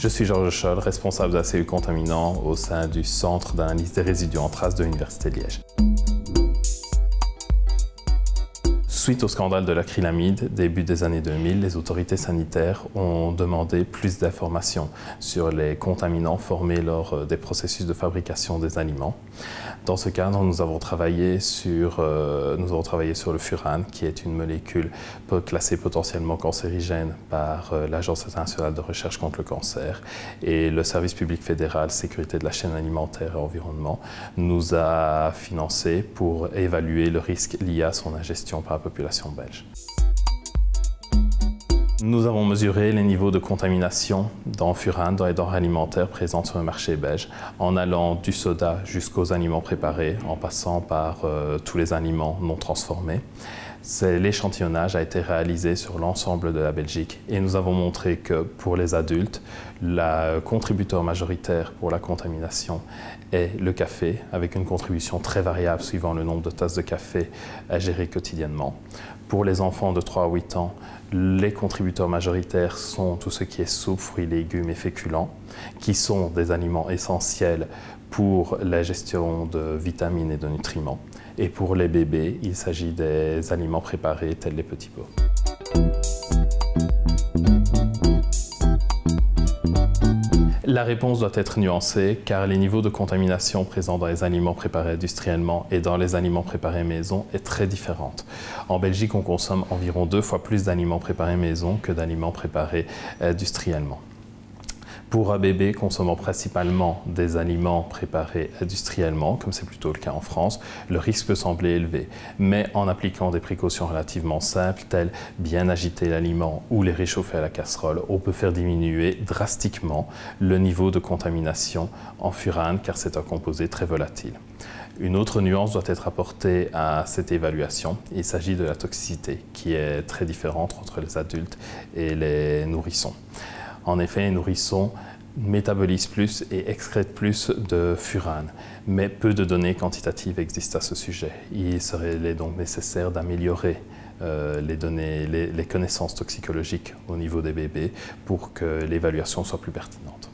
Je suis Georges Scholl, responsable d'ACU contaminant au sein du Centre d'analyse des résidus en traces de l'Université de Liège. Suite au scandale de l'acrylamide, début des années 2000, les autorités sanitaires ont demandé plus d'informations sur les contaminants formés lors des processus de fabrication des aliments. Dans ce cadre, nous avons travaillé sur le furane, qui est une molécule classée potentiellement cancérigène par l'Agence internationale de recherche contre le cancer. Et le Service public fédéral sécurité de la chaîne alimentaire et environnement nous a financé pour évaluer le risque lié à son ingestion par la population belge. Nous avons mesuré les niveaux de contamination dans furane, dans les denrées alimentaires présentes sur le marché belge, en allant du soda jusqu'aux aliments préparés, en passant par tous les aliments non transformés. L'échantillonnage a été réalisé sur l'ensemble de la Belgique et nous avons montré que pour les adultes, le contributeur majoritaire pour la contamination est le café, avec une contribution très variable suivant le nombre de tasses de café ingérées quotidiennement. Pour les enfants de 3 à 8 ans, les contributeurs majoritaires sont tout ce qui est soupe, fruits, légumes et féculents, qui sont des aliments essentiels pour la gestion de vitamines et de nutriments. Et pour les bébés, il s'agit des aliments préparés tels les petits pots. La réponse doit être nuancée car les niveaux de contamination présents dans les aliments préparés industriellement et dans les aliments préparés maison est très différente. En Belgique, on consomme environ 2 fois plus d'aliments préparés maison que d'aliments préparés industriellement. Pour un bébé consommant principalement des aliments préparés industriellement, comme c'est plutôt le cas en France, le risque peut sembler élevé. Mais en appliquant des précautions relativement simples, telles bien agiter l'aliment ou les réchauffer à la casserole, on peut faire diminuer drastiquement le niveau de contamination en furane, car c'est un composé très volatile. Une autre nuance doit être apportée à cette évaluation. Il s'agit de la toxicité, qui est très différente entre les adultes et les nourrissons. En effet, les nourrissons métabolisent plus et excrètent plus de furane, mais peu de données quantitatives existent à ce sujet. Il serait donc nécessaire d'améliorer les connaissances toxicologiques au niveau des bébés pour que l'évaluation soit plus pertinente.